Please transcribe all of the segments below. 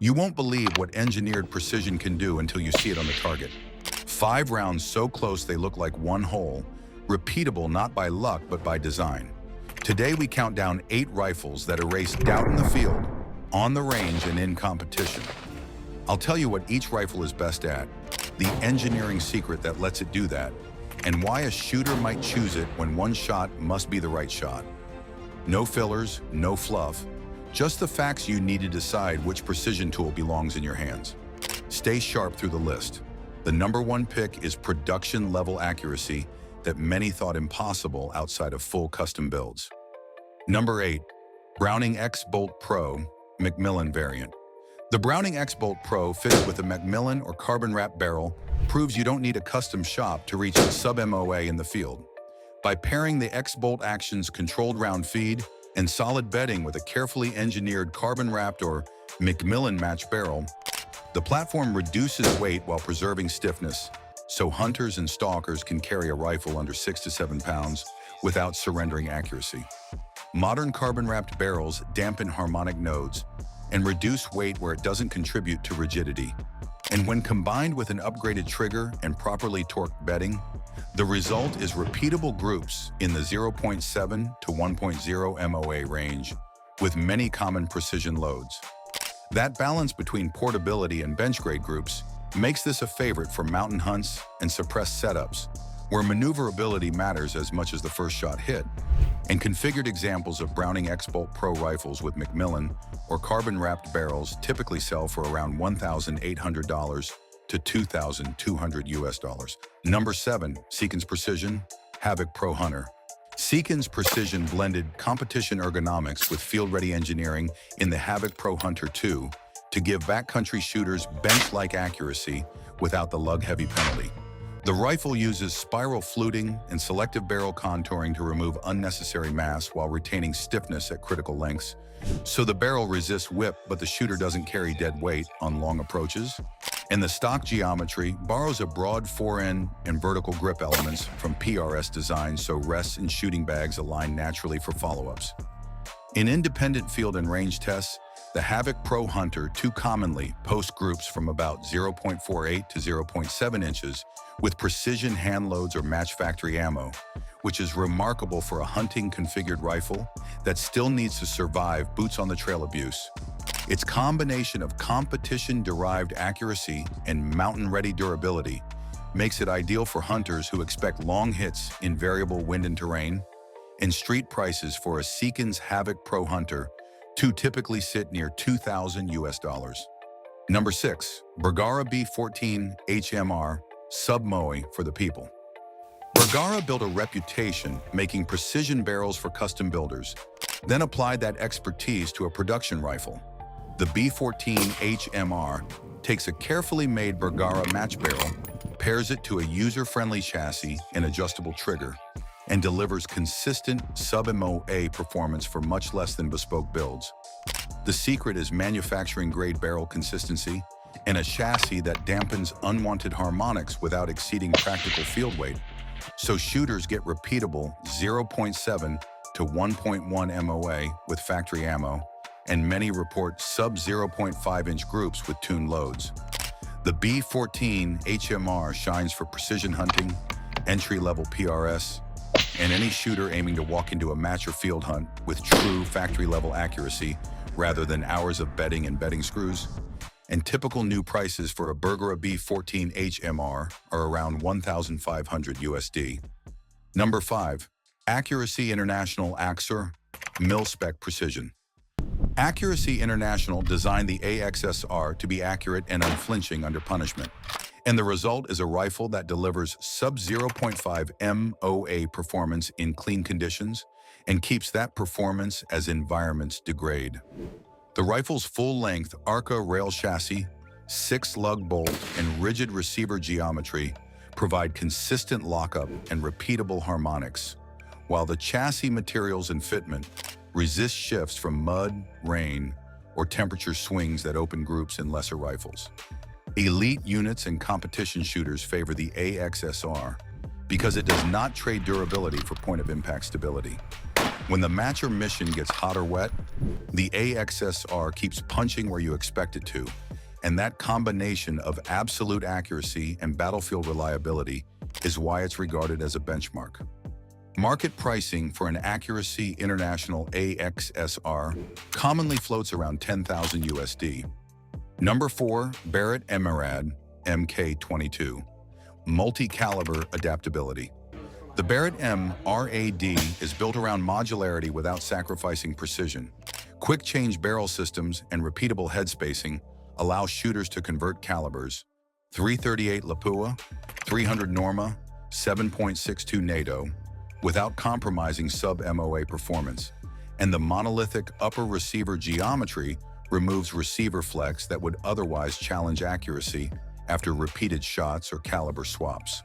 You won't believe what engineered precision can do until you see it on the target. 5 rounds so close they look like one hole, repeatable not by luck but by design. Today we count down 8 rifles that erase doubt in the field, on the range and in competition. I'll tell you what each rifle is best at, the engineering secret that lets it do that, and why a shooter might choose it when one shot must be the right shot. No fillers, no fluff, just the facts you need to decide which precision tool belongs in your hands. Stay sharp through the list. The number 1 pick is production-level accuracy that many thought impossible outside of full custom builds. Number 8, Browning X-Bolt Pro Macmillan variant. The Browning X-Bolt Pro fitted with a Macmillan or carbon-wrap barrel proves you don't need a custom shop to reach sub-MOA in the field. By pairing the X-Bolt Action's controlled round feed and solid bedding with a carefully engineered carbon-wrapped or Macmillan match barrel, the platform reduces weight while preserving stiffness, so hunters and stalkers can carry a rifle under 6 to 7 pounds without surrendering accuracy. Modern carbon-wrapped barrels dampen harmonic nodes and reduce weight where it doesn't contribute to rigidity. And when combined with an upgraded trigger and properly torqued bedding, the result is repeatable groups in the 0.7 to 1.0 MOA range with many common precision loads. That balance between portability and bench-grade groups makes this a favorite for mountain hunts and suppressed setups, where maneuverability matters as much as the first shot hit. And configured examples of Browning X-Bolt Pro rifles with Macmillan or carbon-wrapped barrels typically sell for around $1,800 to $2,200 US. Number 7, Seekins Precision Havoc Pro Hunter. Seekins Precision blended competition ergonomics with field-ready engineering in the Havoc Pro Hunter 2 to give backcountry shooters bench-like accuracy without the lug-heavy penalty. The rifle uses spiral fluting and selective barrel contouring to remove unnecessary mass while retaining stiffness at critical lengths, so the barrel resists whip but the shooter doesn't carry dead weight on long approaches. And the stock geometry borrows a broad fore-end and vertical grip elements from PRS design so rests and shooting bags align naturally for follow-ups. In independent field and range tests, the Havoc Pro Hunter 2 commonly posts groups from about 0.48 to 0.7 inches with precision hand loads or match factory ammo, which is remarkable for a hunting configured rifle that still needs to survive boots on the trail abuse. Its combination of competition-derived accuracy and mountain-ready durability makes it ideal for hunters who expect long hits in variable wind and terrain, and street prices for a Seekins Havoc Pro Hunter 2 typically sit near $2,000 US. Number 6, Bergara B14 HMR Sub-MOE for the people. Bergara built a reputation making precision barrels for custom builders, then applied that expertise to a production rifle. The B14 HMR takes a carefully made Bergara match barrel, pairs it to a user-friendly chassis and adjustable trigger, and delivers consistent sub-MOA performance for much less than bespoke builds. The secret is manufacturing-grade barrel consistency and a chassis that dampens unwanted harmonics without exceeding practical field weight, so shooters get repeatable 0.7 to 1.1 MOA with factory ammo, and many report sub-0.5-inch groups with tuned loads. The B14 HMR shines for precision hunting, entry-level PRS, and any shooter aiming to walk into a match or field hunt with true factory-level accuracy rather than hours of bedding and bedding screws. And typical new prices for a Bergara B14 HMR are around $1,500 USD. Number 5, Accuracy International Axor Mil-Spec Precision. Accuracy International designed the AXSR to be accurate and unflinching under punishment, and the result is a rifle that delivers sub-0.5 MOA performance in clean conditions and keeps that performance as environments degrade. The rifle's full-length ARCA rail chassis, 6-lug bolt, and rigid receiver geometry provide consistent lockup and repeatable harmonics, while the chassis materials and fitment resist shifts from mud, rain, or temperature swings that open groups in lesser rifles. Elite units and competition shooters favor the AXSR because it does not trade durability for point-of-impact stability. When the match or mission gets hot or wet, the AXSR keeps punching where you expect it to, and that combination of absolute accuracy and battlefield reliability is why it's regarded as a benchmark. Market pricing for an Accuracy International AXSR commonly floats around 10,000 USD. Number 4, Barrett MRAD MK22. Multi-caliber adaptability. The Barrett MRAD is built around modularity without sacrificing precision. Quick change barrel systems and repeatable head spacing allow shooters to convert calibers 338 Lapua, 300 Norma, 7.62 NATO without compromising sub-MOA performance. And the monolithic upper receiver geometry removes receiver flex that would otherwise challenge accuracy after repeated shots or caliber swaps.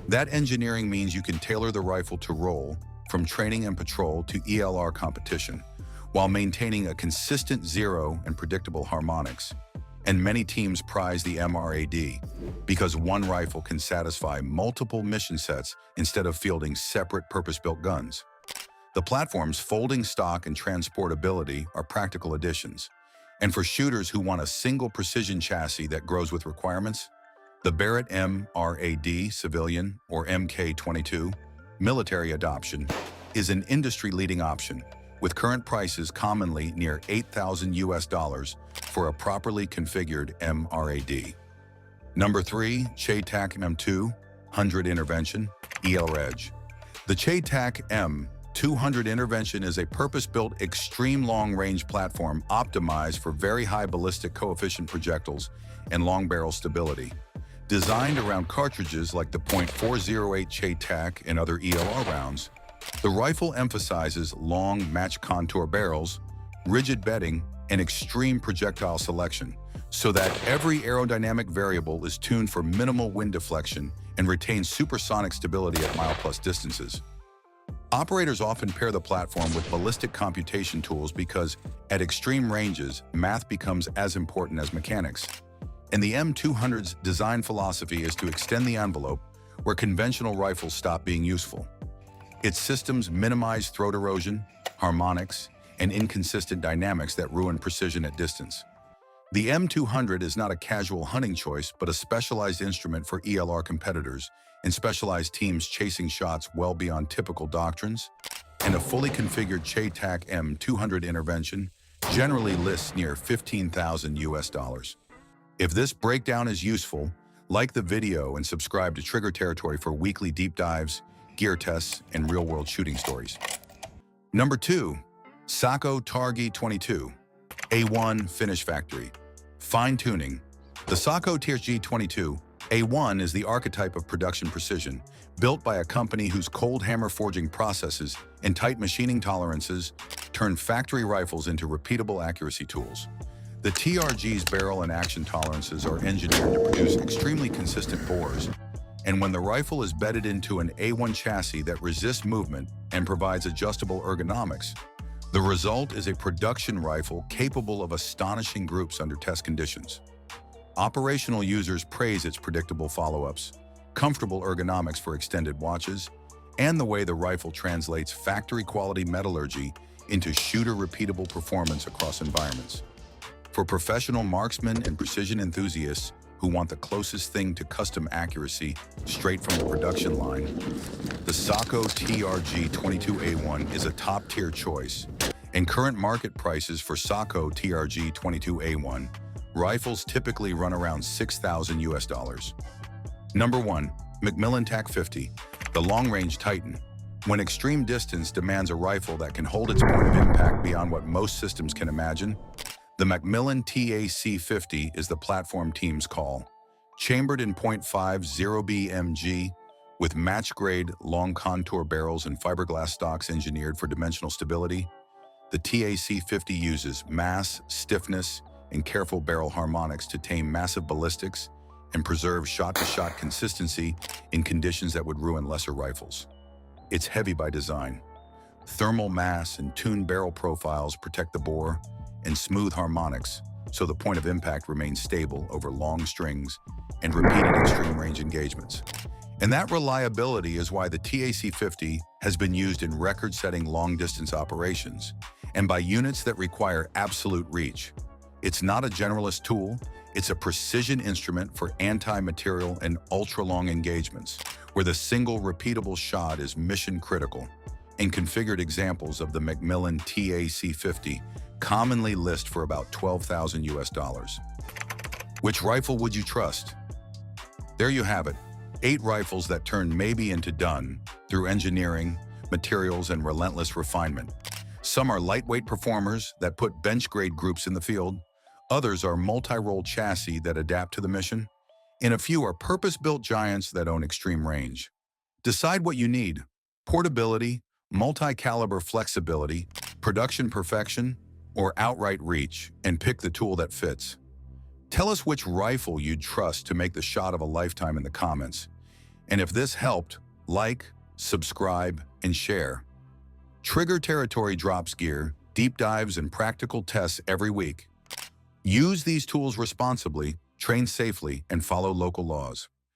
That engineering means you can tailor the rifle to role, from training and patrol to ELR competition, while maintaining a consistent zero and predictable harmonics. And many teams prize the MRAD because one rifle can satisfy multiple mission sets instead of fielding separate purpose-built guns. The platform's folding stock and transportability are practical additions. And for shooters who want a single precision chassis that grows with requirements, the Barrett MRAD Civilian, or MK22, military adoption is an industry-leading option, with current prices commonly near $8,000 US for a properly configured MRAD. Number 3, CheyTac M200 Intervention, ELREG. The CheyTac M200 Intervention is a purpose-built extreme long-range platform optimized for very high ballistic coefficient projectiles and long barrel stability. Designed around cartridges like the .408 CheyTac and other ELR rounds, the rifle emphasizes long match contour barrels, rigid bedding, and extreme projectile selection, so that every aerodynamic variable is tuned for minimal wind deflection and retains supersonic stability at mile-plus distances. Operators often pair the platform with ballistic computation tools because, at extreme ranges, math becomes as important as mechanics. And the M200's design philosophy is to extend the envelope where conventional rifles stop being useful. Its systems minimize throat erosion, harmonics, and inconsistent dynamics that ruin precision at distance. The M200 is not a casual hunting choice, but a specialized instrument for ELR competitors and specialized teams chasing shots well beyond typical doctrines, and a fully configured CheyTac M200 intervention generally lists near $15,000 US. If this breakdown is useful, like the video and subscribe to Trigger Territory for weekly deep dives, gear tests, and real-world shooting stories. Number 2, Sako Targi 22, A1 Finish Factory. Fine-tuning. The Sako Targi 22, A1 is the archetype of production precision, built by a company whose cold hammer forging processes and tight machining tolerances turn factory rifles into repeatable accuracy tools. The TRG's barrel and action tolerances are engineered to produce extremely consistent bores, and when the rifle is bedded into an A1 chassis that resists movement and provides adjustable ergonomics, the result is a production rifle capable of astonishing groups under test conditions. Operational users praise its predictable follow-ups, comfortable ergonomics for extended watches, and the way the rifle translates factory-quality metallurgy into shooter-repeatable performance across environments. For professional marksmen and precision enthusiasts who want the closest thing to custom accuracy straight from the production line, the Sako TRG 22A1 is a top-tier choice, and current market prices for Sako TRG 22A1 rifles typically run around $6,000 US. Number 1, Macmillan TAC-50, the long-range Titan. When extreme distance demands a rifle that can hold its point of impact beyond what most systems can imagine, the Macmillan TAC-50 is the platform team's call. Chambered in .50 BMG, with match-grade long contour barrels and fiberglass stocks engineered for dimensional stability, the TAC-50 uses mass, stiffness, and careful barrel harmonics to tame massive ballistics and preserve shot-to-shot consistency in conditions that would ruin lesser rifles. It's heavy by design. Thermal mass and tuned barrel profiles protect the bore, and smooth harmonics, so the point of impact remains stable over long strings and repeated extreme range engagements. And that reliability is why the TAC-50 has been used in record-setting long-distance operations and by units that require absolute reach. It's not a generalist tool, it's a precision instrument for anti-material and ultra-long engagements, where the single repeatable shot is mission-critical. And configured examples of the Macmillan TAC-50 commonly list for about $12,000 US. Which rifle would you trust? There you have it, 8 rifles that turn maybe into done through engineering, materials, and relentless refinement. Some are lightweight performers that put bench-grade groups in the field. Others are multi-role chassis that adapt to the mission. And a few are purpose-built giants that own extreme range. Decide what you need: portability, multi-caliber flexibility, production perfection, or outright reach, and pick the tool that fits. Tell us which rifle you'd trust to make the shot of a lifetime in the comments. And if this helped, like, subscribe, and share. Trigger Territory drops gear, deep dives, and practical tests every week. Use these tools responsibly, train safely, and follow local laws.